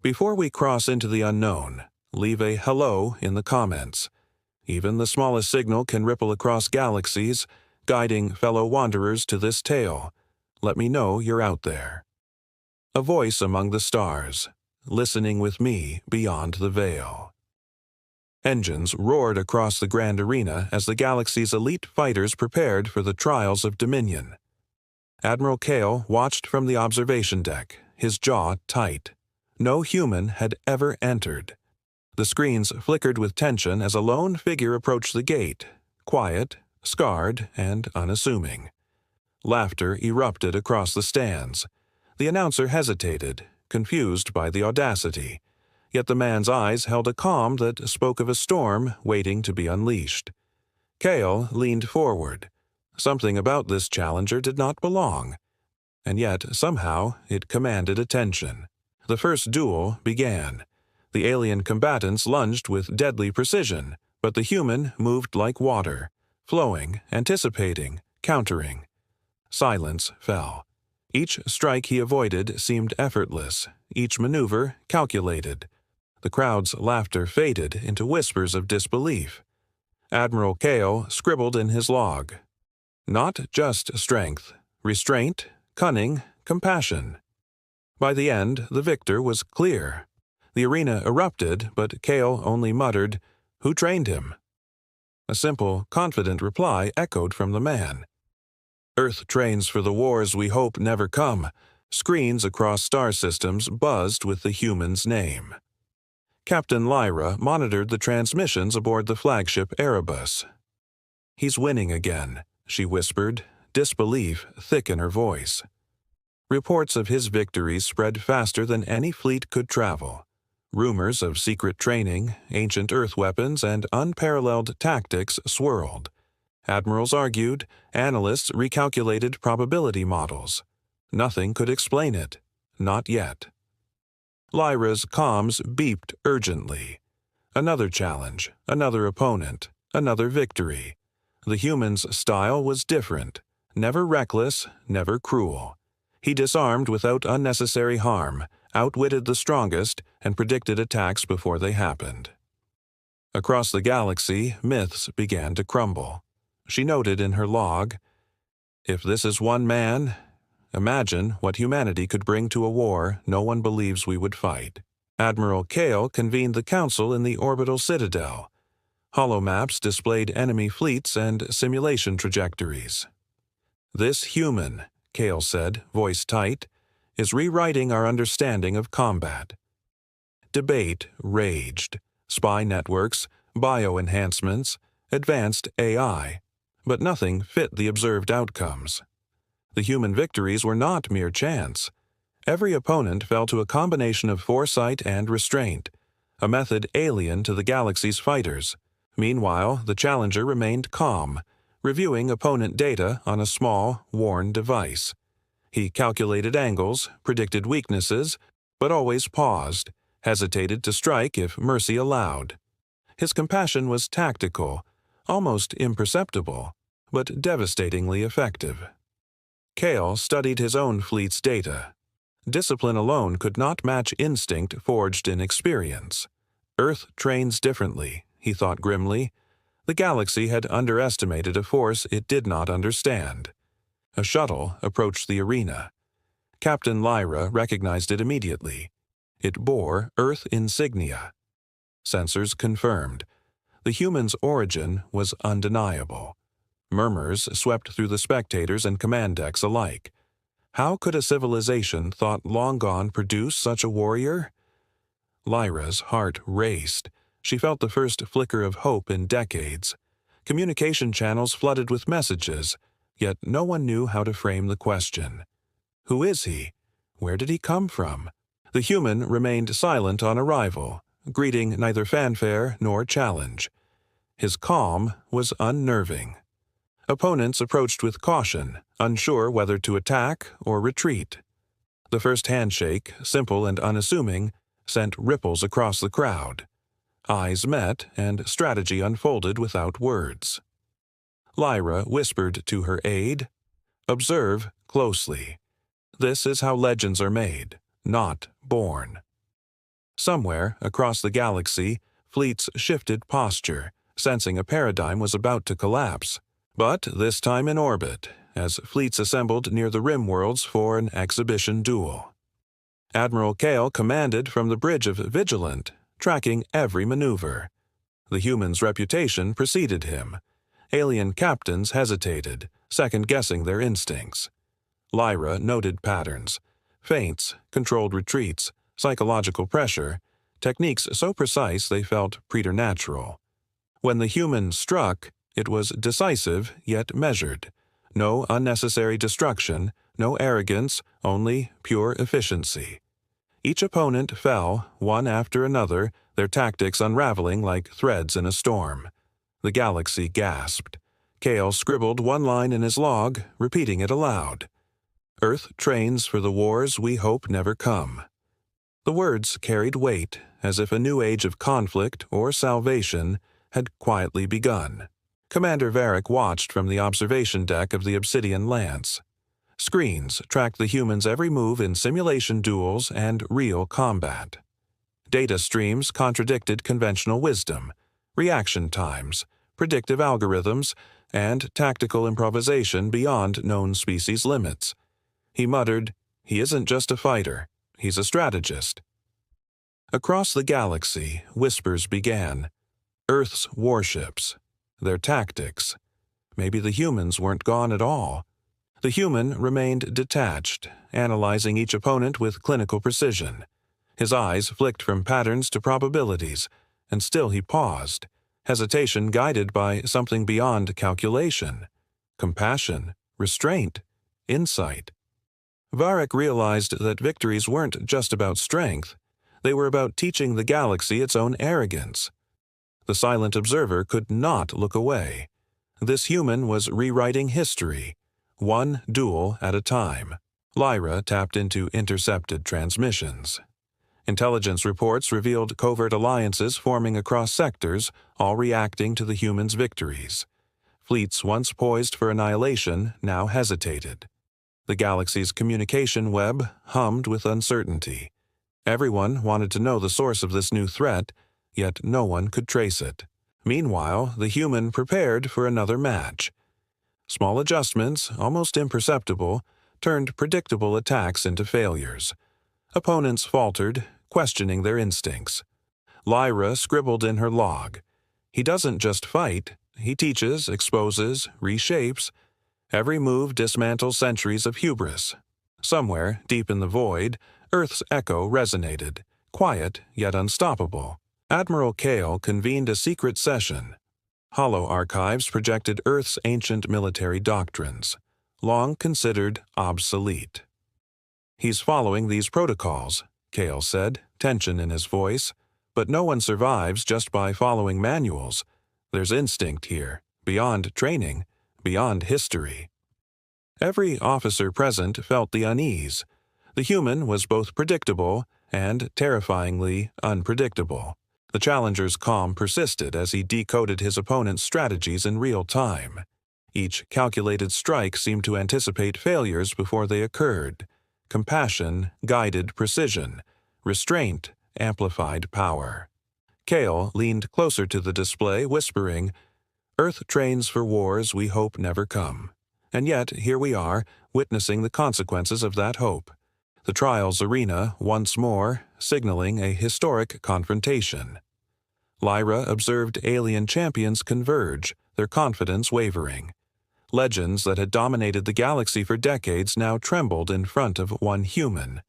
Before we cross into the unknown, leave a hello in the comments. Even the smallest signal can ripple across galaxies, guiding fellow wanderers to this tale. Let me know you're out there. A voice among the stars, listening with me beyond the veil. Engines roared across the grand arena as the galaxy's elite fighters prepared for the trials of Dominion. Admiral Kale watched from the observation deck, his jaw tight. No human had ever entered. The screens flickered with tension as a lone figure approached the gate, quiet, scarred, and unassuming. Laughter erupted across the stands. The announcer hesitated, confused by the audacity, yet the man's eyes held a calm that spoke of a storm waiting to be unleashed. Kale leaned forward. Something about this challenger did not belong, and yet somehow it commanded attention. The first duel began. The alien combatants lunged with deadly precision, but the human moved like water, flowing, anticipating, countering. Silence fell. Each strike he avoided seemed effortless, each maneuver calculated. The crowd's laughter faded into whispers of disbelief. Admiral Kale scribbled in his log. Not just strength, restraint, cunning, compassion. By the end, the victor was clear. The arena erupted, but Kale only muttered, "Who trained him?" A simple, confident reply echoed from the man. Earth trains for the wars we hope never come. Screens across star systems buzzed with the human's name. Captain Lyra monitored the transmissions aboard the flagship Erebus. "He's winning again," she whispered, disbelief thick in her voice. Reports of his victories spread faster than any fleet could travel. Rumors of secret training, ancient Earth weapons, and unparalleled tactics swirled. Admirals argued, analysts recalculated probability models. Nothing could explain it. Not yet. Lyra's comms beeped urgently. Another challenge, another opponent, another victory. The human's style was different. Never reckless, never cruel. He disarmed without unnecessary harm, outwitted the strongest, and predicted attacks before they happened. Across the galaxy, myths began to crumble. She noted in her log, "If this is one man, imagine what humanity could bring to a war no one believes we would fight." Admiral Kale convened the council in the orbital citadel. Holomaps displayed enemy fleets and simulation trajectories. "This human," Kale said, voice tight, "is rewriting our understanding of combat." Debate raged. Spy networks, bio-enhancements, advanced AI. But nothing fit the observed outcomes. The human victories were not mere chance. Every opponent fell to a combination of foresight and restraint, a method alien to the galaxy's fighters. Meanwhile, the challenger remained calm, reviewing opponent data on a small, worn device. He calculated angles, predicted weaknesses, but always paused, hesitated to strike if mercy allowed. His compassion was tactical, almost imperceptible, but devastatingly effective. Kale studied his own fleet's data. Discipline alone could not match instinct forged in experience. Earth trains differently, he thought grimly. The galaxy had underestimated a force it did not understand. A shuttle approached the arena. Captain Lyra recognized it immediately. It bore Earth insignia. Sensors confirmed. The human's origin was undeniable. Murmurs swept through the spectators and command decks alike. How could a civilization thought long gone produce such a warrior? Lyra's heart raced. She felt the first flicker of hope in decades. Communication channels flooded with messages, yet no one knew how to frame the question. Who is he? Where did he come from? The human remained silent on arrival, greeting neither fanfare nor challenge. His calm was unnerving. Opponents approached with caution, unsure whether to attack or retreat. The first handshake, simple and unassuming, sent ripples across the crowd. Eyes met, and strategy unfolded without words. Lyra whispered to her aide, "Observe closely. This is how legends are made, not born." Somewhere across the galaxy, fleets shifted posture, sensing a paradigm was about to collapse. But this time in orbit, as fleets assembled near the rim worlds for an exhibition duel. Admiral Kale commanded from the bridge of Vigilant, tracking every maneuver. The human's reputation preceded him. Alien captains hesitated, second-guessing their instincts. Lyra noted patterns, feints, controlled retreats, psychological pressure, techniques so precise they felt preternatural. When the human struck, it was decisive yet measured. No unnecessary destruction, no arrogance, only pure efficiency. Each opponent fell, one after another, their tactics unraveling like threads in a storm. The galaxy gasped. Kale scribbled one line in his log, repeating it aloud. "Earth trains for the wars we hope never come." The words carried weight, as if a new age of conflict or salvation had quietly begun. Commander Varric watched from the observation deck of the Obsidian Lance. Screens tracked the human's every move in simulation duels and real combat. Data streams contradicted conventional wisdom, reaction times, predictive algorithms, and tactical improvisation beyond known species limits. He muttered, "He isn't just a fighter, he's a strategist." Across the galaxy, whispers began. Earth's warships, their tactics. Maybe the humans weren't gone at all. The human remained detached, analyzing each opponent with clinical precision. His eyes flicked from patterns to probabilities, and still he paused, hesitation guided by something beyond calculation. Compassion, restraint, insight. Varric realized that victories weren't just about strength. They were about teaching the galaxy its own arrogance. The silent observer could not look away. This human was rewriting history, one duel at a time. Lyra tapped into intercepted transmissions. Intelligence reports revealed covert alliances forming across sectors, all reacting to the human's victories. Fleets once poised for annihilation now hesitated. The galaxy's communication web hummed with uncertainty. Everyone wanted to know the source of this new threat, yet no one could trace it. Meanwhile, the human prepared for another match. Small adjustments, almost imperceptible, turned predictable attacks into failures. Opponents faltered, questioning their instincts. Lyra scribbled in her log. "He doesn't just fight, he teaches, exposes, reshapes. Every move dismantles centuries of hubris." Somewhere, deep in the void, Earth's echo resonated, quiet yet unstoppable. Admiral Kale convened a secret session. Hollow archives projected Earth's ancient military doctrines, long considered obsolete. "He's following these protocols," Kale said, tension in his voice. "But no one survives just by following manuals. There's instinct here, beyond training, beyond history." Every officer present felt the unease. The human was both predictable and terrifyingly unpredictable. The challenger's calm persisted as he decoded his opponent's strategies in real time. Each calculated strike seemed to anticipate failures before they occurred. Compassion guided precision. Restraint amplified power. Kale leaned closer to the display, whispering, "Earth trains for wars we hope never come." And yet, here we are, witnessing the consequences of that hope. The trials arena, once more, signaling a historic confrontation. Lyra observed alien champions converge, their confidence wavering. Legends that had dominated the galaxy for decades now trembled in front of one human.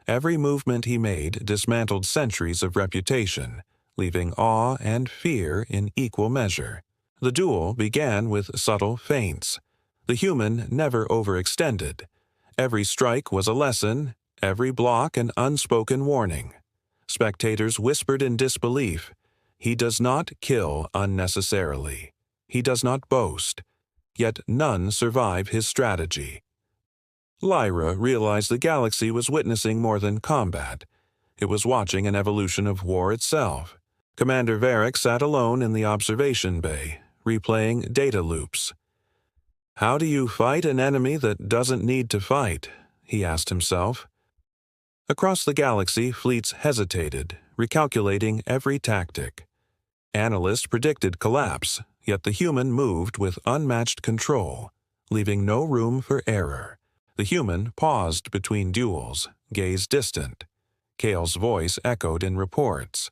Every movement he made dismantled centuries of reputation, leaving awe and fear in equal measure. The duel began with subtle feints. The human never overextended. Every strike was a lesson, every block an unspoken warning. Spectators whispered in disbelief, "He does not kill unnecessarily. He does not boast." Yet none survive his strategy. Lyra realized the galaxy was witnessing more than combat. It was watching an evolution of war itself. Commander Varric sat alone in the observation bay, replaying data loops. "How do you fight an enemy that doesn't need to fight?" he asked himself. Across the galaxy, fleets hesitated, recalculating every tactic. Analysts predicted collapse, yet the human moved with unmatched control, leaving no room for error. The human paused between duels, gaze distant. Kale's voice echoed in reports.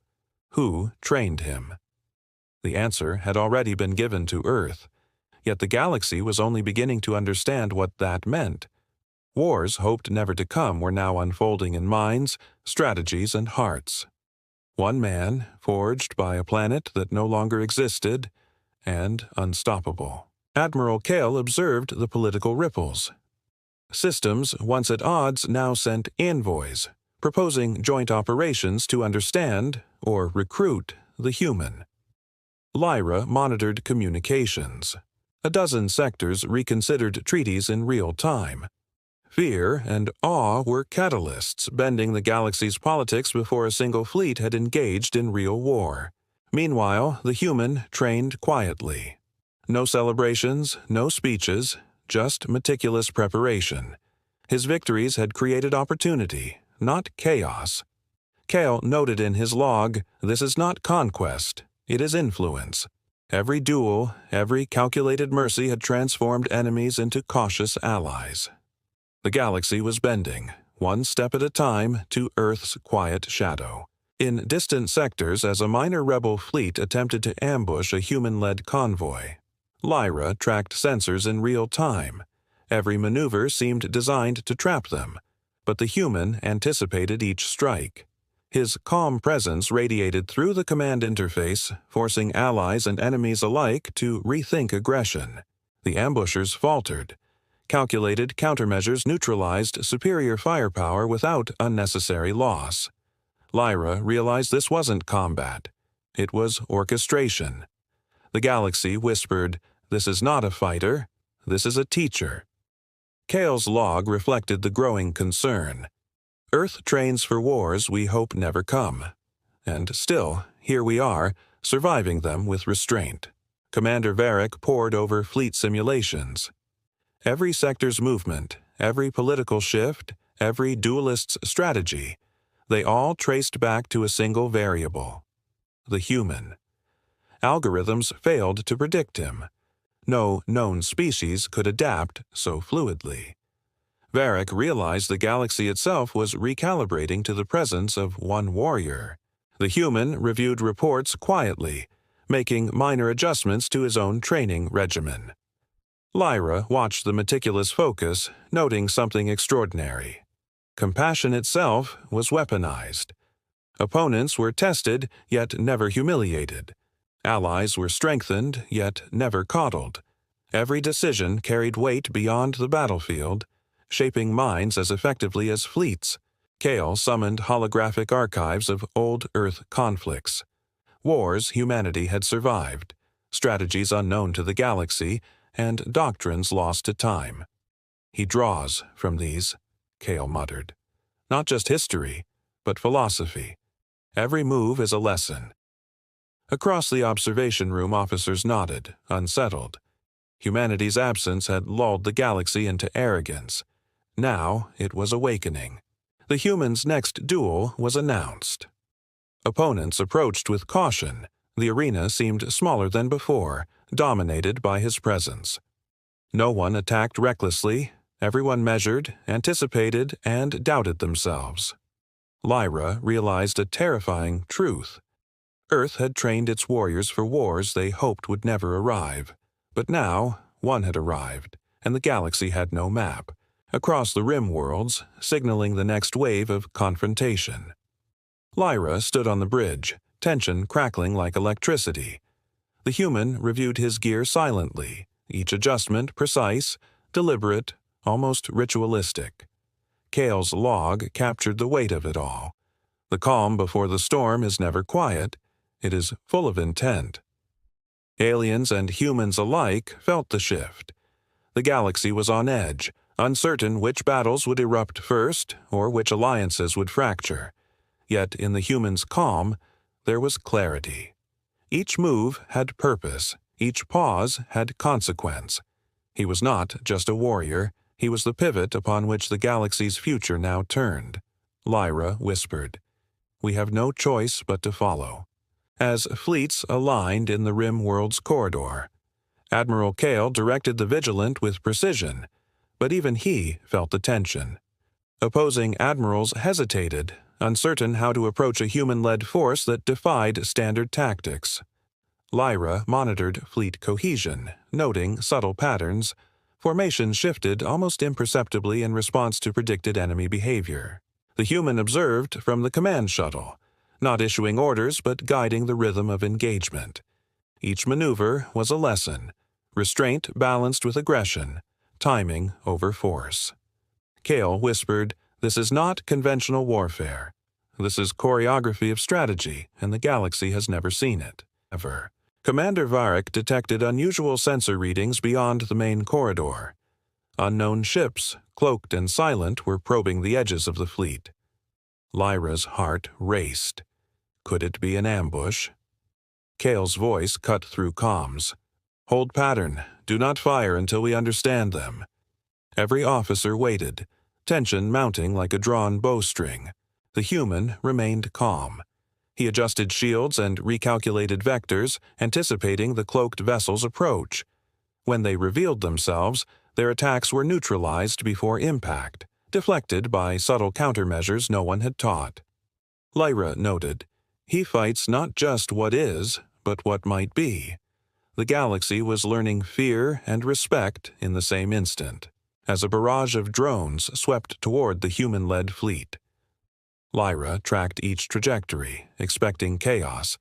Who trained him? The answer had already been given to Earth, yet the galaxy was only beginning to understand what that meant. Wars hoped never to come were now unfolding in minds, strategies, and hearts. One man, forged by a planet that no longer existed, and unstoppable. Admiral Kale observed the political ripples. Systems once at odds now sent envoys, proposing joint operations to understand, or recruit, the human. Lyra monitored communications. A dozen sectors reconsidered treaties in real time. Fear and awe were catalysts bending the galaxy's politics before a single fleet had engaged in real war. Meanwhile, the human trained quietly. No celebrations, no speeches, just meticulous preparation. His victories had created opportunity, not chaos. Kale noted in his log, "This is not conquest, it is influence." Every duel, every calculated mercy had transformed enemies into cautious allies. The galaxy was bending, one step at a time, to Earth's quiet shadow. In distant sectors, as a minor rebel fleet attempted to ambush a human-led convoy, Lyra tracked sensors in real time. Every maneuver seemed designed to trap them, but the human anticipated each strike. His calm presence radiated through the command interface, forcing allies and enemies alike to rethink aggression. The ambushers faltered. Calculated countermeasures neutralized superior firepower without unnecessary loss. Lyra realized this wasn't combat. It was orchestration. The galaxy whispered, "This is not a fighter, this is a teacher." Kale's log reflected the growing concern. Earth trains for wars we hope never come. And still, here we are, surviving them with restraint. Commander Varric pored over fleet simulations. Every sector's movement, every political shift, every duelist's strategy, they all traced back to a single variable: the human. Algorithms failed to predict him. No known species could adapt so fluidly. Varric realized the galaxy itself was recalibrating to the presence of one warrior. The human reviewed reports quietly, making minor adjustments to his own training regimen. Lyra watched the meticulous focus, noting something extraordinary. Compassion itself was weaponized. Opponents were tested, yet never humiliated. Allies were strengthened, yet never coddled. Every decision carried weight beyond the battlefield, shaping minds as effectively as fleets. Kale summoned holographic archives of old Earth conflicts. Wars humanity had survived, strategies unknown to the galaxy, and doctrines lost to time. "He draws from these," Kale muttered. "Not just history, but philosophy. Every move is a lesson." Across the observation room, officers nodded, unsettled. Humanity's absence had lulled the galaxy into arrogance. Now it was awakening. The human's next duel was announced. Opponents approached with caution. The arena seemed smaller than before, dominated by his presence. No one attacked recklessly. Everyone measured, anticipated, and doubted themselves. Lyra realized a terrifying truth. Earth had trained its warriors for wars they hoped would never arrive. But now, one had arrived, and the galaxy had no map. Across the rim worlds, signaling the next wave of confrontation. Lyra stood on the bridge, tension crackling like electricity. The human reviewed his gear silently, each adjustment precise, deliberate, almost ritualistic. Kale's log captured the weight of it all. The calm before the storm is never quiet, it is full of intent. Aliens and humans alike felt the shift. The galaxy was on edge, uncertain which battles would erupt first or which alliances would fracture. Yet in the human's calm, there was clarity. Each move had purpose, each pause had consequence. He was not just a warrior, he was the pivot upon which the galaxy's future now turned. Lyra whispered, We have no choice but to follow. As fleets aligned in the Rim World's corridor, Admiral Kale directed the Vigilant with precision, but even he felt the tension. Opposing admirals hesitated, uncertain how to approach a human-led force that defied standard tactics. Lyra monitored fleet cohesion, noting subtle patterns. Formations shifted almost imperceptibly in response to predicted enemy behavior. The human observed from the command shuttle, not issuing orders but guiding the rhythm of engagement. Each maneuver was a lesson, restraint balanced with aggression, timing over force. Kale whispered, "This is not conventional warfare. This is choreography of strategy, and the galaxy has never seen it, ever." Commander Varric detected unusual sensor readings beyond the main corridor. Unknown ships, cloaked and silent, were probing the edges of the fleet. Lyra's heart raced. Could it be an ambush? Kale's voice cut through comms. "Hold pattern. Do not fire until we understand them." Every officer waited, tension mounting like a drawn bowstring. The human remained calm. He adjusted shields and recalculated vectors, anticipating the cloaked vessel's approach. When they revealed themselves, their attacks were neutralized before impact, deflected by subtle countermeasures no one had taught. Lyra noted, "He fights not just what is, but what might be." The galaxy was learning fear and respect in the same instant, as a barrage of drones swept toward the human-led fleet. Lyra tracked each trajectory, expecting chaos,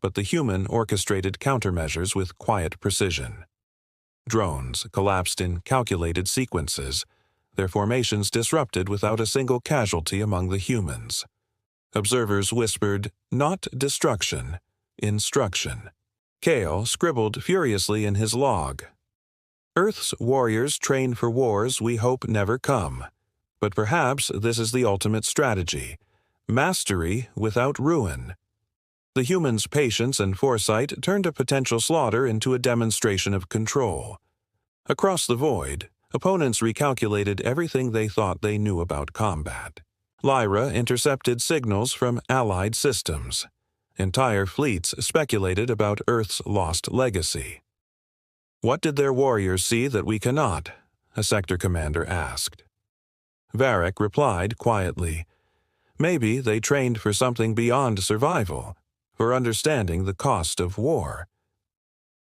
but the human orchestrated countermeasures with quiet precision. Drones collapsed in calculated sequences, their formations disrupted without a single casualty among the humans. Observers whispered, "Not destruction, instruction." Kale scribbled furiously in his log. "Earth's warriors train for wars we hope never come. But perhaps this is the ultimate strategy. Mastery without ruin." The human's patience and foresight turned a potential slaughter into a demonstration of control. Across the void, opponents recalculated everything they thought they knew about combat. Lyra intercepted signals from allied systems. Entire fleets speculated about Earth's lost legacy. "What did their warriors see that we cannot?" a sector commander asked. Varric replied quietly, "Maybe they trained for something beyond survival, for understanding the cost of war."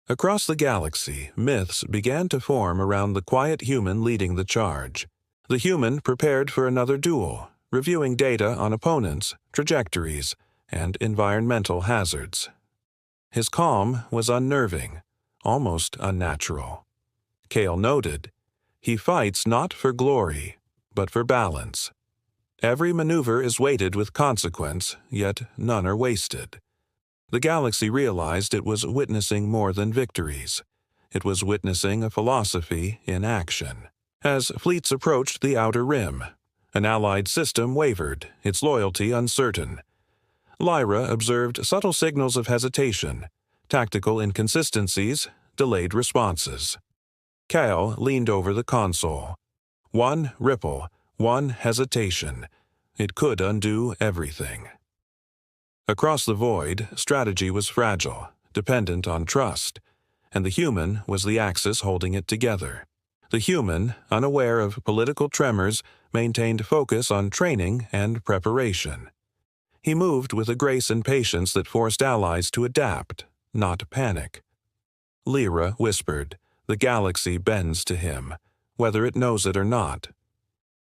Across the galaxy, myths began to form around the quiet human leading the charge. The human prepared for another duel, reviewing data on opponents, trajectories, and environmental hazards. His calm was unnerving, almost unnatural. Kale noted, "He fights not for glory, but for balance." Every maneuver is weighted with consequence, yet none are wasted. The galaxy realized it was witnessing more than victories. It was witnessing a philosophy in action. As fleets approached the outer rim, an allied system wavered, its loyalty uncertain. Lyra observed subtle signals of hesitation, tactical inconsistencies, delayed responses. Kale leaned over the console. One ripple, one hesitation. It could undo everything. Across the void, strategy was fragile, dependent on trust, and the human was the axis holding it together. The human, unaware of political tremors, maintained focus on training and preparation. He moved with a grace and patience that forced allies to adapt, not panic. Lyra whispered, "The galaxy bends to him, whether it knows it or not."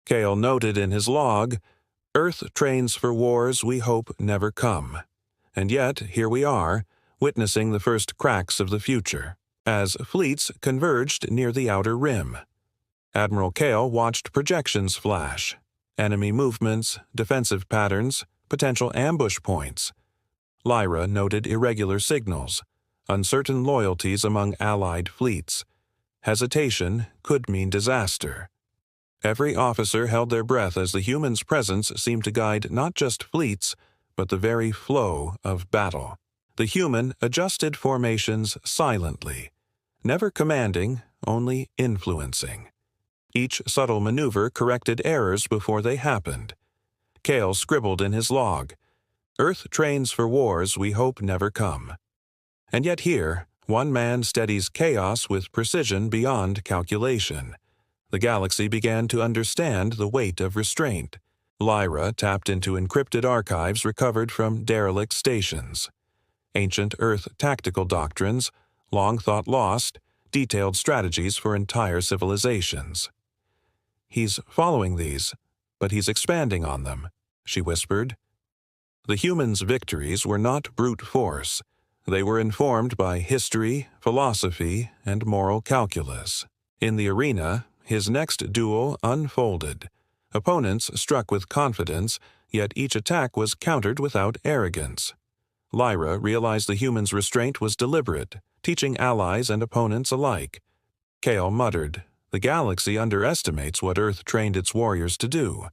Kale noted in his log, "Earth trains for wars we hope never come." And yet, here we are, witnessing the first cracks of the future, as fleets converged near the outer rim. Admiral Kale watched projections flash, enemy movements, defensive patterns, potential ambush points. Lyra noted irregular signals, uncertain loyalties among allied fleets. Hesitation could mean disaster. Every officer held their breath as the human's presence seemed to guide not just fleets, but the very flow of battle. The human adjusted formations silently, never commanding, only influencing. Each subtle maneuver corrected errors before they happened. Kale scribbled in his log, Earth trains for wars we hope never come. And yet here, one man steadies chaos with precision beyond calculation. The galaxy began to understand the weight of restraint. Lyra tapped into encrypted archives recovered from derelict stations. Ancient Earth tactical doctrines, long thought lost, detailed strategies for entire civilizations. "He's following these, but he's expanding on them," she whispered. The humans' victories were not brute force. They were informed by history, philosophy, and moral calculus. In the arena, his next duel unfolded. Opponents struck with confidence, yet each attack was countered without arrogance. Lyra realized the humans' restraint was deliberate, teaching allies and opponents alike. Kale muttered, "The galaxy underestimates what Earth trained its warriors to do.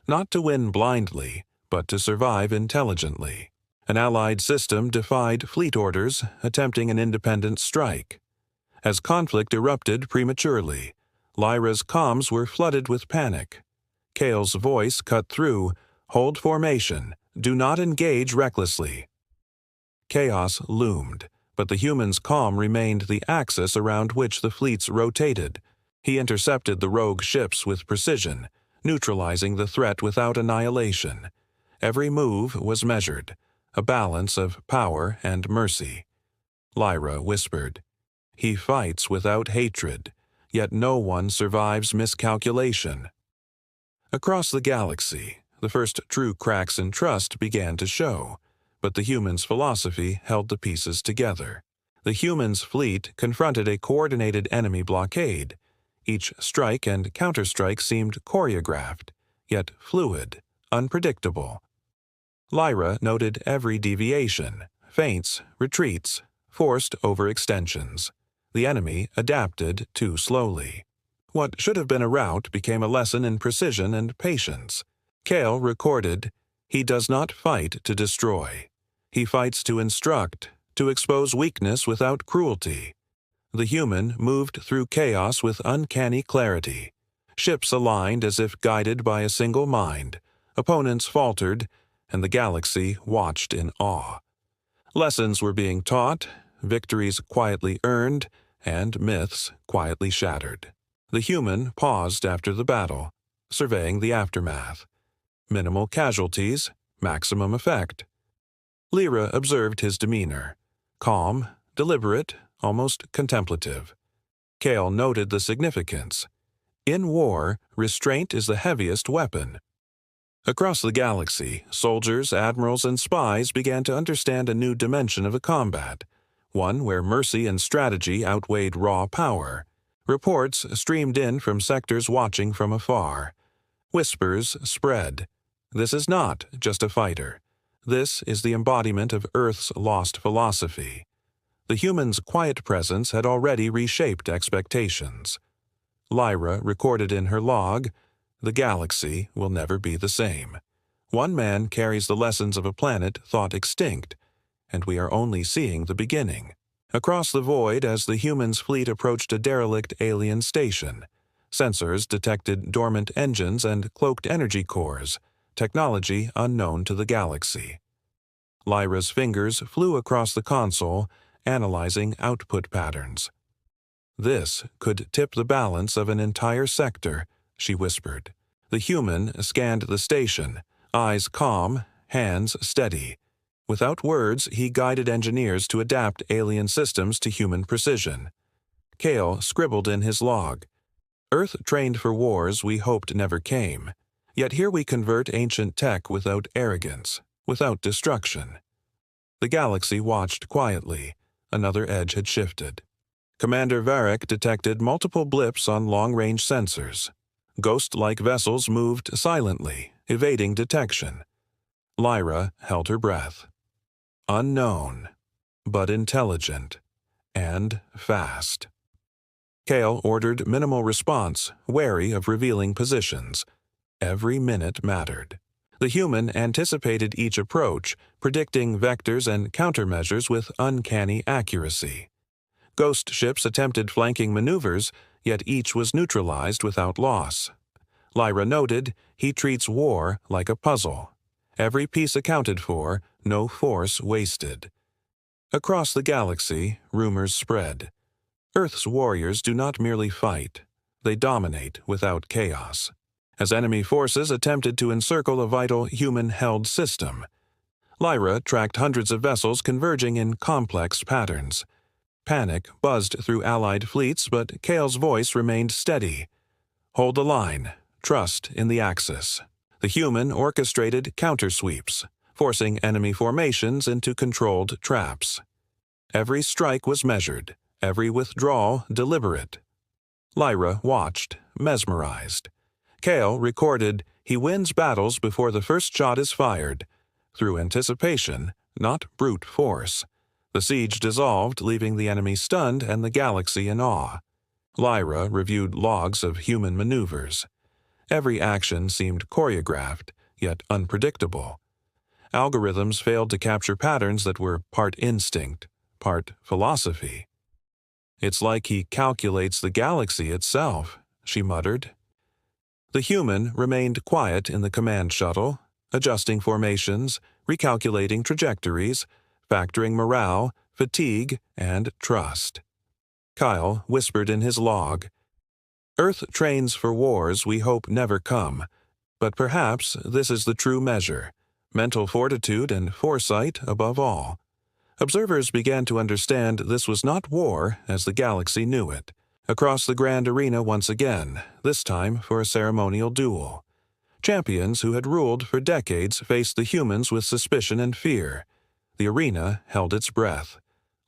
Not to win blindly, but to survive intelligently." An allied system defied fleet orders, attempting an independent strike. As conflict erupted prematurely, Lyra's comms were flooded with panic. Kale's voice cut through, "Hold formation. Do not engage recklessly." Chaos loomed, but the humans' calm remained the axis around which the fleets rotated. He intercepted the rogue ships with precision, neutralizing the threat without annihilation. Every move was measured, a balance of power and mercy. Lyra whispered, "He fights without hatred, yet no one survives miscalculation." Across the galaxy, the first true cracks in trust began to show, but the humans' philosophy held the pieces together. The humans' fleet confronted a coordinated enemy blockade. Each strike and counterstrike seemed choreographed, yet fluid, unpredictable. Lyra noted every deviation, feints, retreats, forced overextensions. The enemy adapted too slowly. What should have been a rout became a lesson in precision and patience. Kale recorded, "He does not fight to destroy. He fights to instruct, to expose weakness without cruelty." The human moved through chaos with uncanny clarity. Ships aligned as if guided by a single mind. Opponents faltered, and the galaxy watched in awe. Lessons were being taught, victories quietly earned, and myths quietly shattered. The human paused after the battle, surveying the aftermath. Minimal casualties, maximum effect. Lyra observed his demeanor, calm, deliberate, almost contemplative. Kale noted the significance. In war, restraint is the heaviest weapon. Across the galaxy, soldiers, admirals, and spies began to understand a new dimension of the combat, one where mercy and strategy outweighed raw power. Reports streamed in from sectors watching from afar. Whispers spread. "This is not just a fighter. This is the embodiment of Earth's lost philosophy." The human's quiet presence had already reshaped expectations. Lyra recorded in her log, "The galaxy will never be the same. One man carries the lessons of a planet thought extinct, and we are only seeing the beginning." Across the void, as the humans' fleet approached a derelict alien station, sensors detected dormant engines and cloaked energy cores, technology unknown to the galaxy. Lyra's fingers flew across the console, analyzing output patterns. "This could tip the balance of an entire sector," she whispered. The human scanned the station, eyes calm, hands steady. Without words, he guided engineers to adapt alien systems to human precision. Kale scribbled in his log, "Earth trained for wars we hoped never came. Yet here we convert ancient tech without arrogance, without destruction." The galaxy watched quietly. Another edge had shifted. Commander Varric detected multiple blips on long-range sensors. Ghost-like vessels moved silently, evading detection. Lyra held her breath. Unknown, but intelligent, and fast. Kale ordered minimal response, wary of revealing positions. Every minute mattered. The human anticipated each approach, predicting vectors and countermeasures with uncanny accuracy. Ghost ships attempted flanking maneuvers, yet each was neutralized without loss. Lyra noted, "He treats war like a puzzle. Every piece accounted for, no force wasted. Across the galaxy, rumors spread. Earth's warriors do not merely fight, they dominate without chaos. As enemy forces attempted to encircle a vital human-held system, Lyra tracked hundreds of vessels converging in complex patterns. Panic buzzed through Allied fleets, but Kale's voice remained steady. Hold the line. Trust in the Axis. The human orchestrated countersweeps, forcing enemy formations into controlled traps. Every strike was measured, every withdrawal deliberate. Lyra watched, mesmerized. Kale recorded, he wins battles before the first shot is fired, through anticipation, not brute force. The siege dissolved, leaving the enemy stunned and the galaxy in awe. Lyra reviewed logs of human maneuvers. Every action seemed choreographed, yet unpredictable. Algorithms failed to capture patterns that were part instinct, part philosophy. It's like he calculates the galaxy itself, she muttered. The human remained quiet in the command shuttle, adjusting formations, recalculating trajectories, factoring morale, fatigue, and trust. Kyle whispered in his log, "Earth trains for wars we hope never come, but perhaps this is the true measure, mental fortitude and foresight above all." Observers began to understand this was not war as the galaxy knew it. Across the grand arena once again, this time for a ceremonial duel. Champions who had ruled for decades faced the humans with suspicion and fear. The arena held its breath.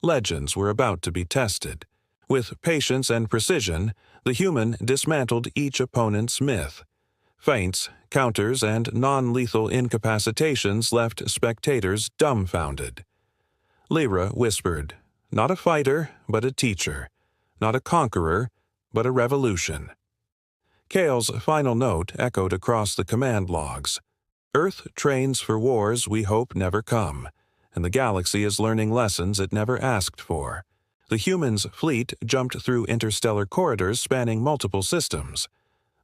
Legends were about to be tested. With patience and precision, the human dismantled each opponent's myth. Feints, counters, and non-lethal incapacitations left spectators dumbfounded. Lyra whispered, "Not a fighter, but a teacher. Not a conqueror, but a revolution." Kale's final note echoed across the command logs. "Earth trains for wars we hope never come, and the galaxy is learning lessons it never asked for." The humans' fleet jumped through interstellar corridors spanning multiple systems.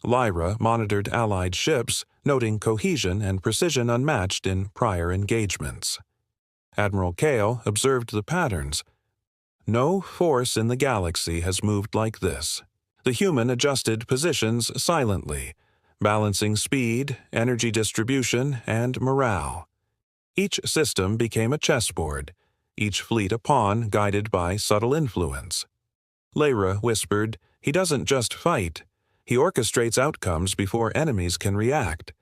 Lyra monitored Allied ships, noting cohesion and precision unmatched in prior engagements. Admiral Kale observed the patterns. No force in the galaxy has moved like this. The human adjusted positions silently, balancing speed, energy distribution, and morale. Each system became a chessboard, each fleet a pawn guided by subtle influence. Lyra whispered, "He doesn't just fight. He orchestrates outcomes before enemies can react."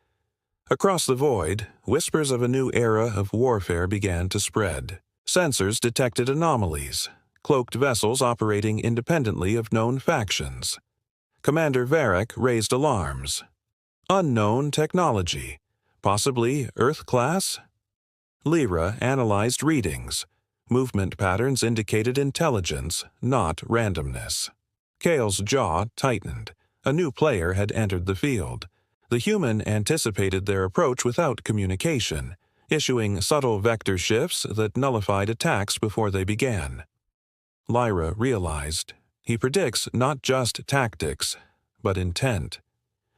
Across the void, whispers of a new era of warfare began to spread. Sensors detected anomalies, cloaked vessels operating independently of known factions. Commander Varric raised alarms. Unknown technology, possibly Earth-class? Lyra analyzed readings. Movement patterns indicated intelligence, not randomness. Kale's jaw tightened. A new player had entered the field. The human anticipated their approach without communication, issuing subtle vector shifts that nullified attacks before they began. Lyra realized, he predicts not just tactics, but intent.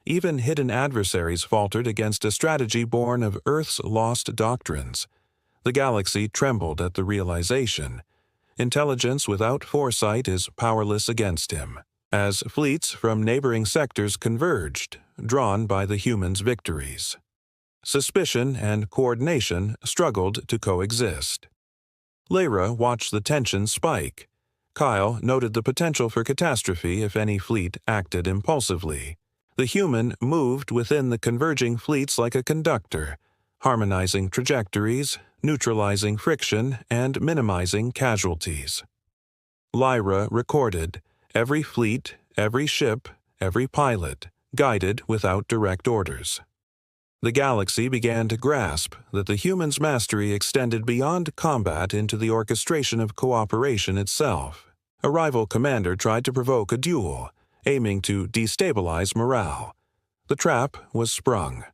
Even hidden adversaries faltered against a strategy born of Earth's lost doctrines. The galaxy trembled at the realization. Intelligence without foresight is powerless against him. As fleets from neighboring sectors converged, drawn by the humans' victories. Suspicion and coordination struggled to coexist. Lyra watched the tension spike. Kyle noted the potential for catastrophe if any fleet acted impulsively. The human moved within the converging fleets like a conductor, harmonizing trajectories, neutralizing friction, and minimizing casualties. Lyra recorded, every fleet, every ship, every pilot, guided without direct orders. The galaxy began to grasp that the human's mastery extended beyond combat into the orchestration of cooperation itself. A rival commander tried to provoke a duel, aiming to destabilize morale. The trap was sprung.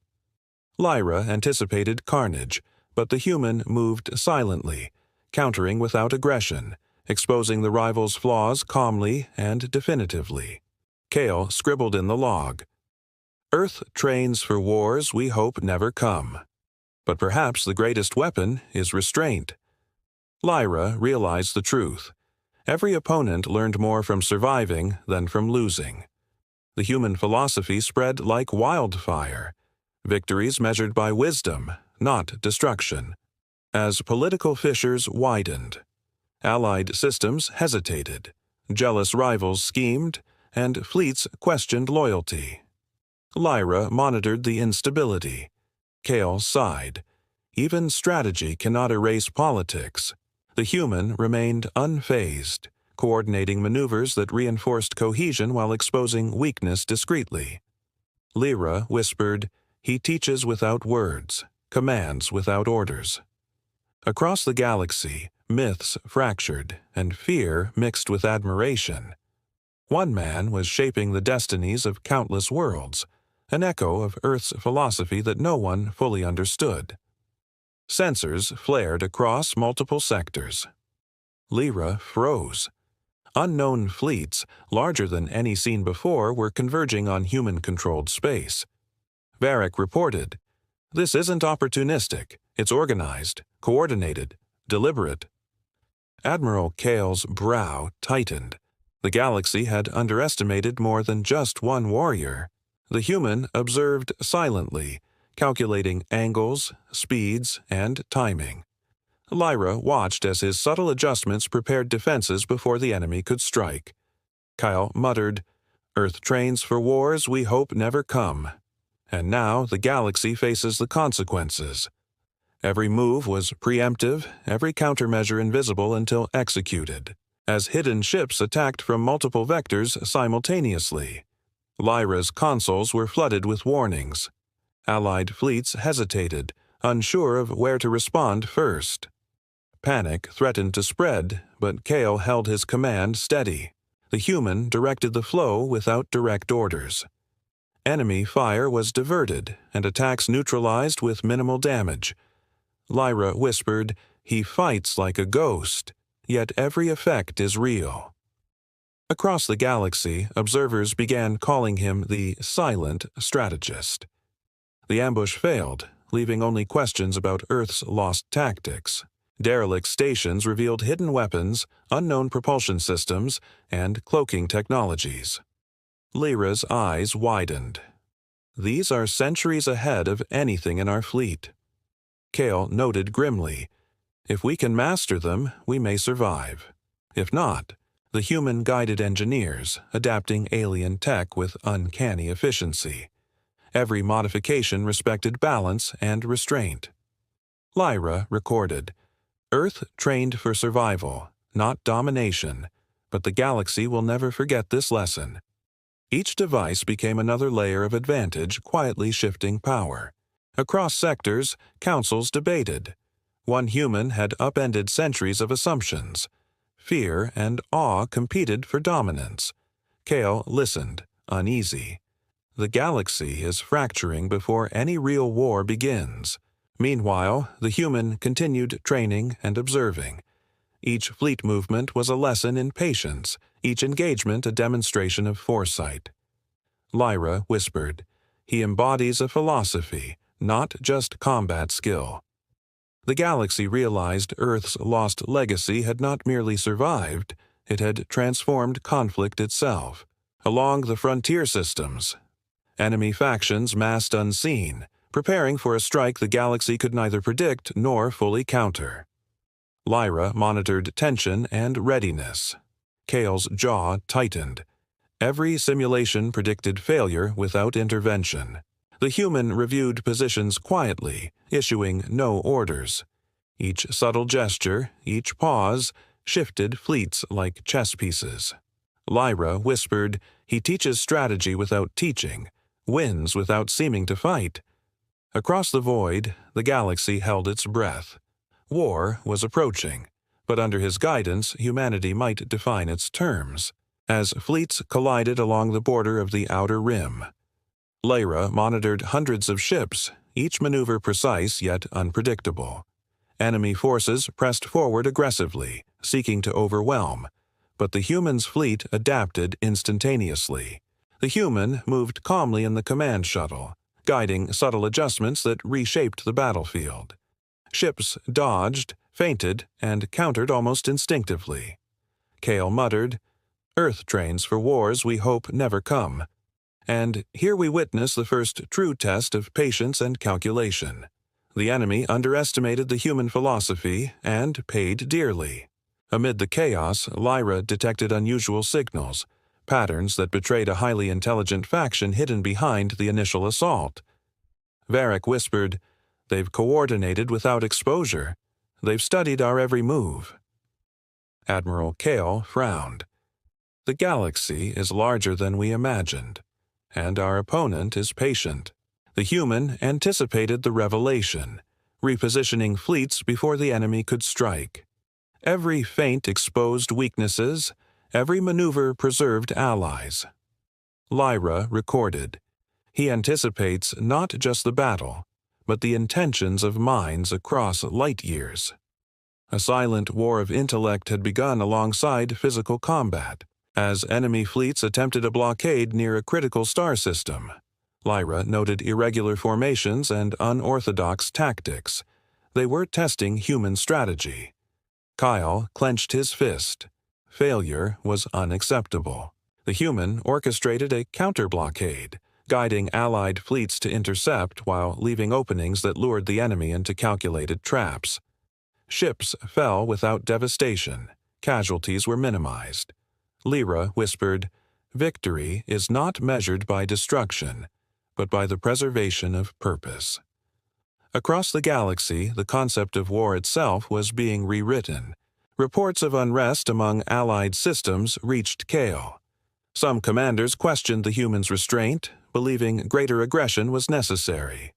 Lyra anticipated carnage, but the human moved silently, countering without aggression, exposing the rival's flaws calmly and definitively. Kale scribbled in the log, "Earth trains for wars we hope never come, But perhaps the greatest weapon is restraint. Lyra realized the truth. Every opponent learned more from surviving than from losing. The human philosophy spread like wildfire. Victories measured by wisdom, not destruction. As political fissures widened, allied systems hesitated, jealous rivals schemed, and fleets questioned loyalty. Lyra monitored the instability. Kale sighed. Even strategy cannot erase politics. The human remained unfazed, coordinating maneuvers that reinforced cohesion while exposing weakness discreetly. Lyra whispered, "He teaches without words, commands without orders." Across the galaxy, myths fractured, and fear mixed with admiration. One man was shaping the destinies of countless worlds, an echo of Earth's philosophy that no one fully understood. Sensors flared across multiple sectors. Lyra froze. Unknown fleets, larger than any seen before, were converging on human-controlled space. Varric reported, "This isn't opportunistic. It's organized, coordinated, deliberate." Admiral Kale's brow tightened. The galaxy had underestimated more than just one warrior. The human observed silently, calculating angles, speeds, and timing. Lyra watched as his subtle adjustments prepared defenses before the enemy could strike. Kyle muttered, "Earth trains for wars we hope never come." And now the galaxy faces the consequences. Every move was preemptive, every countermeasure invisible until executed, as hidden ships attacked from multiple vectors simultaneously. Lyra's consoles were flooded with warnings. Allied fleets hesitated, unsure of where to respond first. Panic threatened to spread, but Kale held his command steady. The human directed the flow without direct orders. Enemy fire was diverted, and attacks neutralized with minimal damage. Lyra whispered, "He fights like a ghost, yet every effect is real." Across the galaxy, observers began calling him the silent strategist. The ambush failed, leaving only questions about Earth's lost tactics. Derelict stations revealed hidden weapons, unknown propulsion systems, and cloaking technologies. Lyra's eyes widened. "These are centuries ahead of anything in our fleet." Kale noted grimly, "If we can master them, we may survive. If not, the human-guided engineers, adapting alien tech with uncanny efficiency. Every modification respected balance and restraint." Lyra recorded, "Earth trained for survival, not domination, but the galaxy will never forget this lesson." Each device became another layer of advantage, quietly shifting power. Across sectors, councils debated. One human had upended centuries of assumptions. Fear and awe competed for dominance. Kale listened, uneasy. The galaxy is fracturing before any real war begins. Meanwhile, the human continued training and observing. Each fleet movement was a lesson in patience, each engagement a demonstration of foresight. Lyra whispered, "He embodies a philosophy, not just combat skill." The galaxy realized Earth's lost legacy had not merely survived, it had transformed conflict itself. Along the frontier systems, enemy factions massed unseen, preparing for a strike the galaxy could neither predict nor fully counter. Lyra monitored tension and readiness. Kale's jaw tightened. Every simulation predicted failure without intervention. The human reviewed positions quietly, issuing no orders. Each subtle gesture, each pause, shifted fleets like chess pieces. Lyra whispered, "He teaches strategy without teaching, wins without seeming to fight." Across the void, the galaxy held its breath. War was approaching, but under his guidance, humanity might define its terms. As fleets collided along the border of the outer rim, Lyra monitored hundreds of ships, each maneuver precise yet unpredictable. Enemy forces pressed forward aggressively, seeking to overwhelm, but the human's fleet adapted instantaneously. The human moved calmly in the command shuttle, guiding subtle adjustments that reshaped the battlefield. Ships dodged, feinted, and countered almost instinctively. Kale muttered, "Earth trains for wars we hope never come." And here we witness the first true test of patience and calculation. The enemy underestimated the human philosophy and paid dearly. Amid the chaos, Lyra detected unusual signals, patterns that betrayed a highly intelligent faction hidden behind the initial assault. Varric whispered, "They've coordinated without exposure. They've studied our every move." Admiral Kale frowned. "The galaxy is larger than we imagined, and our opponent is patient." The human anticipated the revelation, repositioning fleets before the enemy could strike. Every feint exposed weaknesses, every maneuver preserved allies. Lyra recorded, "He anticipates not just the battle, but the intentions of minds across light years." A silent war of intellect had begun alongside physical combat, as enemy fleets attempted a blockade near a critical star system. Lyra noted irregular formations and unorthodox tactics. They were testing human strategy. Kyle clenched his fist. Failure was unacceptable. The human orchestrated a counter-blockade, guiding Allied fleets to intercept while leaving openings that lured the enemy into calculated traps. Ships fell without devastation. Casualties were minimized. Lyra whispered, "Victory is not measured by destruction, but by the preservation of purpose." Across the galaxy, the concept of war itself was being rewritten. Reports of unrest among Allied systems reached Kale. Some commanders questioned the humans' restraint, believing greater aggression was necessary.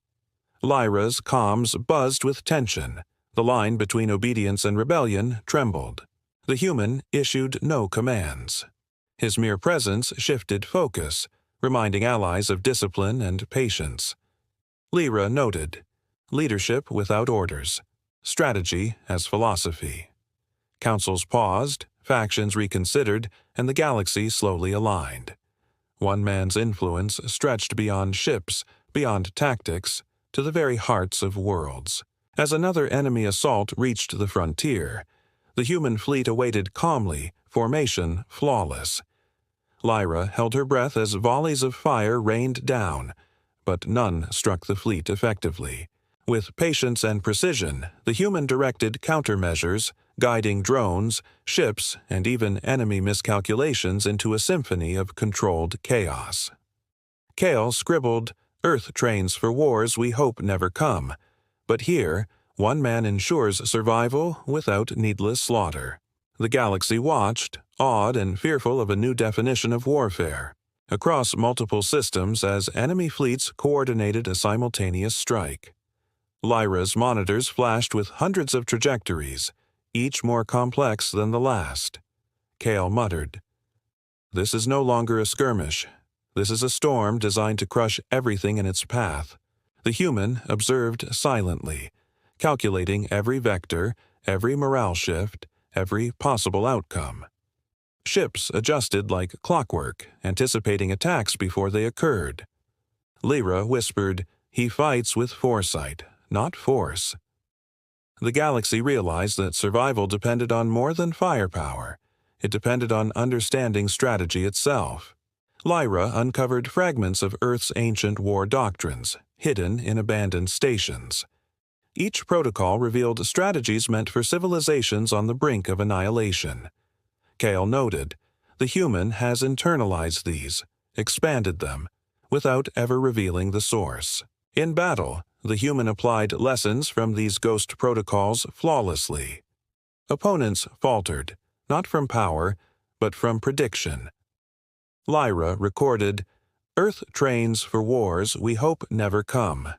Lyra's comms buzzed with tension. The line between obedience and rebellion trembled. The human issued no commands. His mere presence shifted focus, reminding allies of discipline and patience. Lyra noted, "Leadership without orders, strategy as philosophy." Councils paused, factions reconsidered, and the galaxy slowly aligned. One man's influence stretched beyond ships, beyond tactics, to the very hearts of worlds. As another enemy assault reached the frontier, the human fleet awaited calmly, formation flawless. Lyra held her breath as volleys of fire rained down, but none struck the fleet effectively. With patience and precision, the human directed countermeasures, guiding drones, ships, and even enemy miscalculations into a symphony of controlled chaos. Kale scribbled, "Earth trains for wars we hope never come," but here, one man ensures survival without needless slaughter. The galaxy watched, awed and fearful of a new definition of warfare, across multiple systems as enemy fleets coordinated a simultaneous strike. Lyra's monitors flashed with hundreds of trajectories, each more complex than the last. Kale muttered, "This is no longer a skirmish. This is a storm designed to crush everything in its path." The human observed silently, calculating every vector, every morale shift, every possible outcome. Ships adjusted like clockwork, anticipating attacks before they occurred. Lyra whispered, "He fights with foresight, not force." The galaxy realized that survival depended on more than firepower. It depended on understanding strategy itself. Lyra uncovered fragments of Earth's ancient war doctrines, hidden in abandoned stations. Each protocol revealed strategies meant for civilizations on the brink of annihilation. Kale noted, "The human has internalized these, expanded them, without ever revealing the source." In battle, the human applied lessons from these ghost protocols flawlessly. Opponents faltered, not from power, but from prediction. Lyra recorded, "Earth trains for wars we hope never come."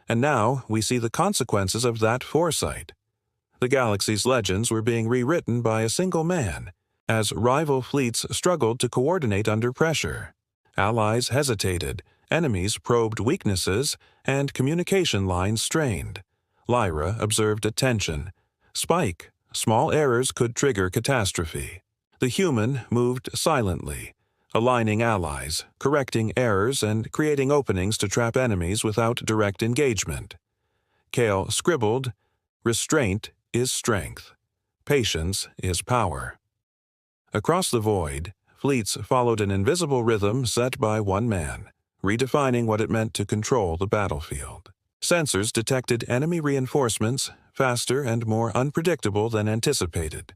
And now we see the consequences of that foresight. The galaxy's legends were being rewritten by a single man, as rival fleets struggled to coordinate under pressure. Allies hesitated, enemies probed weaknesses, and communication lines strained. Lyra observed a tension. Spike, small errors could trigger catastrophe. The human moved silently, aligning allies, correcting errors, and creating openings to trap enemies without direct engagement. Kale scribbled, "Restraint is strength. Patience is power." Across the void, fleets followed an invisible rhythm set by one man, redefining what it meant to control the battlefield. Sensors detected enemy reinforcements faster and more unpredictable than anticipated.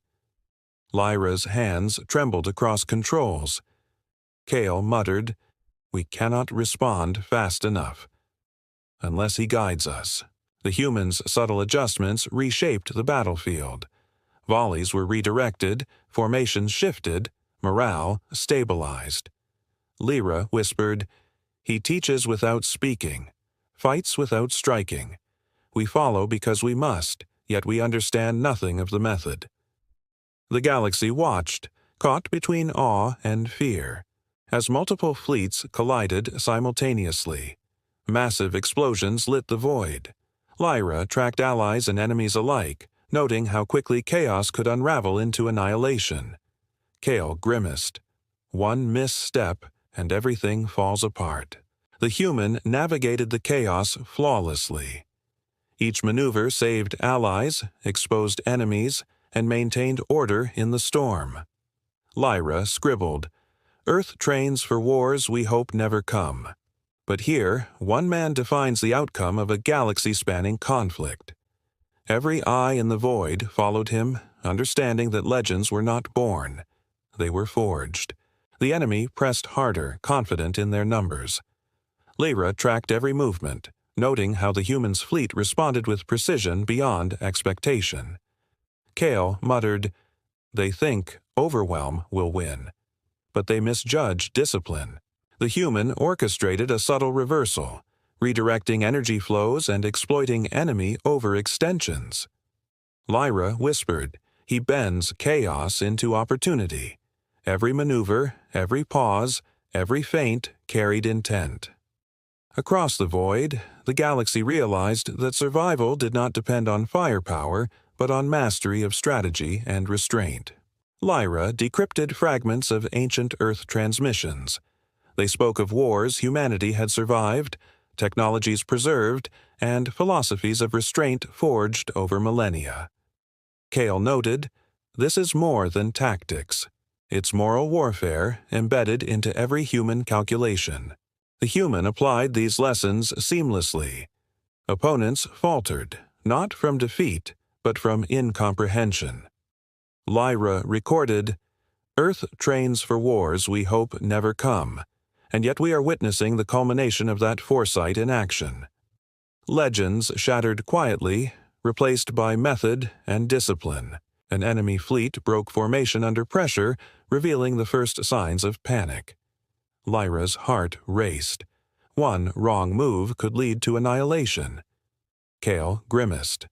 Lyra's hands trembled across controls. Kale muttered, "We cannot respond fast enough." Unless he guides us. The humans' subtle adjustments reshaped the battlefield. Volleys were redirected, formations shifted, morale stabilized. Lyra whispered, "He teaches without speaking, fights without striking. We follow because we must, yet we understand nothing of the method." The galaxy watched, caught between awe and fear, as multiple fleets collided simultaneously. Massive explosions lit the void. Lyra tracked allies and enemies alike, noting how quickly chaos could unravel into annihilation. Kale grimaced. One misstep, and everything falls apart. The human navigated the chaos flawlessly. Each maneuver saved allies, exposed enemies, and maintained order in the storm. Lyra scribbled, "Earth trains for wars we hope never come." But here, one man defines the outcome of a galaxy-spanning conflict. Every eye in the void followed him, understanding that legends were not born. They were forged. The enemy pressed harder, confident in their numbers. Lyra tracked every movement, noting how the humans' fleet responded with precision beyond expectation. Kale muttered, "They think overwhelm will win, but they misjudge discipline." The human orchestrated a subtle reversal, redirecting energy flows and exploiting enemy overextensions. Lyra whispered, "He bends chaos into opportunity." Every maneuver, every pause, every feint carried intent. Across the void, the galaxy realized that survival did not depend on firepower, but on mastery of strategy and restraint. Lyra decrypted fragments of ancient Earth transmissions. They spoke of wars humanity had survived, technologies preserved, and philosophies of restraint forged over millennia. Kale noted, "This is more than tactics. It's moral warfare embedded into every human calculation." The human applied these lessons seamlessly. Opponents faltered, not from defeat, but from incomprehension. Lyra recorded, "Earth trains for wars we hope never come, and yet we are witnessing the culmination of that foresight in action." Legends shattered quietly, replaced by method and discipline. An enemy fleet broke formation under pressure, revealing the first signs of panic. Lyra's heart raced. One wrong move could lead to annihilation. Kale grimaced.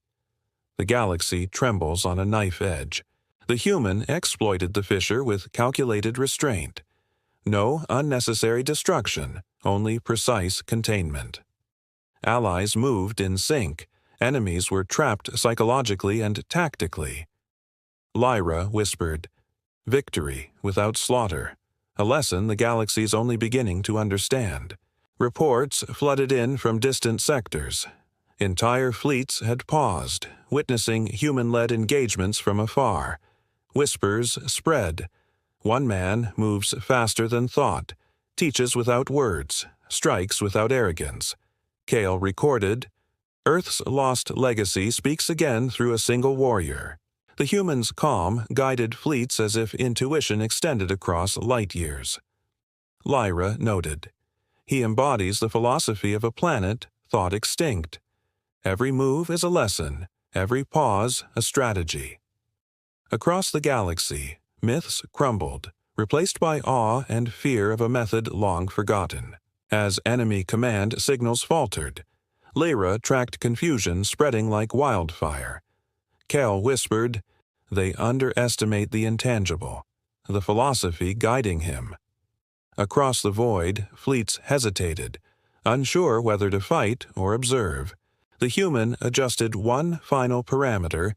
The galaxy trembles on a knife edge. The human exploited the fissure with calculated restraint. No unnecessary destruction, only precise containment. Allies moved in sync. Enemies were trapped psychologically and tactically. Lyra whispered, "Victory without slaughter," a lesson the galaxy's only beginning to understand. Reports flooded in from distant sectors. Entire fleets had paused, witnessing human-led engagements from afar. Whispers spread. One man moves faster than thought, teaches without words, strikes without arrogance. Kale recorded, "Earth's lost legacy speaks again through a single warrior." The human's calm guided fleets as if intuition extended across light years. Lyra noted, "He embodies the philosophy of a planet thought extinct. Every move is a lesson, every pause a strategy." Across the galaxy, myths crumbled, replaced by awe and fear of a method long forgotten. As enemy command signals faltered, Lyra tracked confusion spreading like wildfire. Kale whispered, "They underestimate the intangible," the philosophy guiding him. Across the void, fleets hesitated, unsure whether to fight or observe. The human adjusted one final parameter,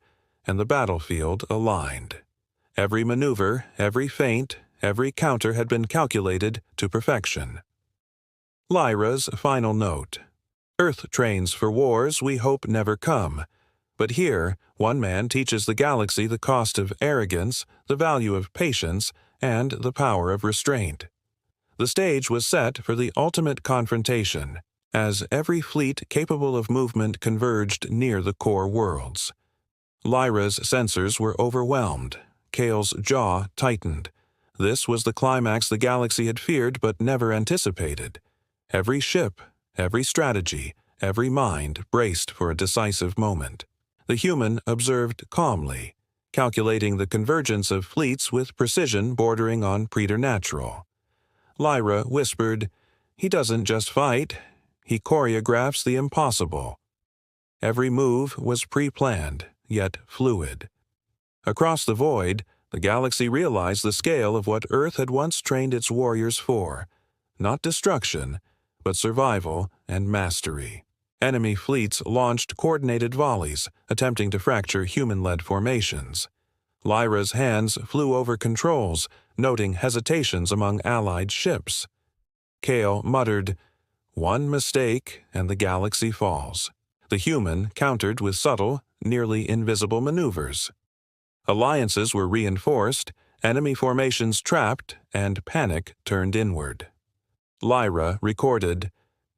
and the battlefield aligned. Every maneuver, every feint, Every counter had been calculated to perfection. Lyra's final note. Earth trains for wars we hope never come. But here, one man teaches the galaxy the cost of arrogance, the value of patience, and the power of restraint. The stage was set for the ultimate confrontation, as every fleet capable of movement converged near the core worlds. Lyra's sensors were overwhelmed. Kale's jaw tightened. This was the climax the galaxy had feared but never anticipated. Every ship, every strategy, every mind braced for a decisive moment. The human observed calmly, calculating the convergence of fleets with precision bordering on preternatural. Lyra whispered, "He doesn't just fight, he choreographs the impossible." Every move was pre-planned, yet fluid. Across the void, the galaxy realized the scale of what Earth had once trained its warriors for, not destruction, but survival and mastery. Enemy fleets launched coordinated volleys, attempting to fracture human-led formations. Lyra's hands flew over controls, noting hesitations among allied ships. Kale muttered, "One mistake and the galaxy falls." The human countered with subtle, nearly invisible maneuvers. Alliances were reinforced, enemy formations trapped, and panic turned inward. Lyra recorded,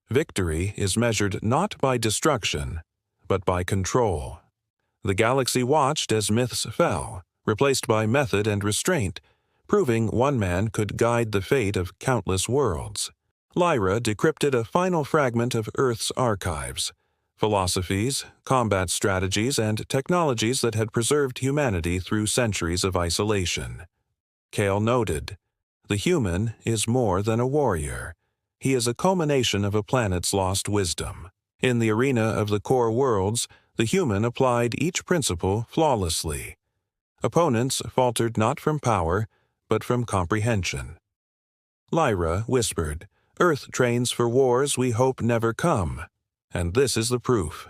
"Victory is measured not by destruction, but by control." The galaxy watched as myths fell, replaced by method and restraint, proving one man could guide the fate of countless worlds. Lyra decrypted a final fragment of Earth's archives, philosophies, combat strategies, and technologies that had preserved humanity through centuries of isolation. Kale noted, "The human is more than a warrior. He is a culmination of a planet's lost wisdom." In the arena of the core worlds, the human applied each principle flawlessly. Opponents faltered not from power, but from comprehension. Lyra whispered, "Earth trains for wars we hope never come, and this is the proof."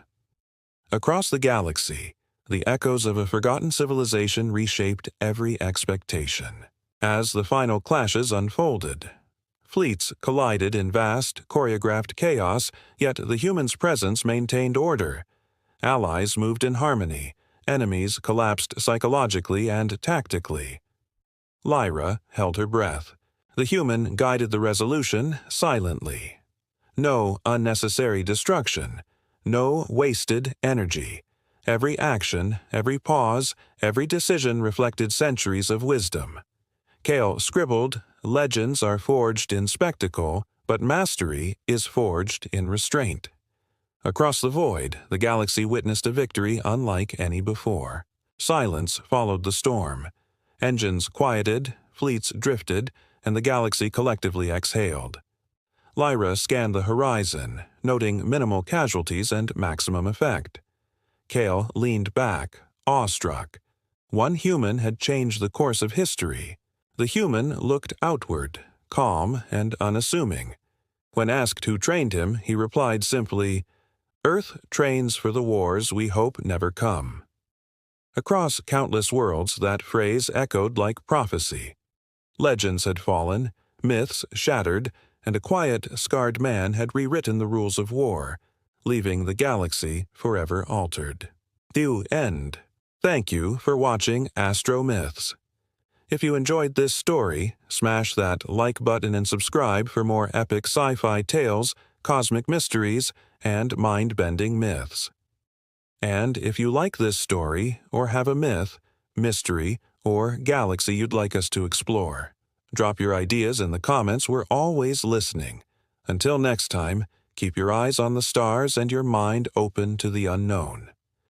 Across the galaxy, the echoes of a forgotten civilization reshaped every expectation. As the final clashes unfolded, fleets collided in vast, choreographed chaos, yet the human's presence maintained order. Allies moved in harmony, enemies collapsed psychologically and tactically. Lyra held her breath. The human guided the resolution silently. No unnecessary destruction, no wasted energy. Every action, every pause, every decision reflected centuries of wisdom. Kale scribbled, "Legends are forged in spectacle, but mastery is forged in restraint." Across the void, the galaxy witnessed a victory unlike any before. Silence followed the storm. Engines quieted, fleets drifted, and the galaxy collectively exhaled. Lyra scanned the horizon, noting minimal casualties and maximum effect. Kale leaned back, awestruck. One human had changed the course of history. The human looked outward, calm and unassuming. When asked who trained him, he replied simply, "Earth trains for the wars we hope never come." Across countless worlds, that phrase echoed like prophecy. Legends had fallen, myths shattered, and a quiet, scarred man had rewritten the rules of war, leaving the galaxy forever altered. The end. Thank you for watching AstroMyths. If you enjoyed this story, smash that like button and subscribe for more epic sci-fi tales, cosmic mysteries, and mind-bending myths. And if you like this story, or have a myth, mystery, or galaxy you'd like us to explore, drop your ideas in the comments. We're always listening. Until next time, keep your eyes on the stars and your mind open to the unknown.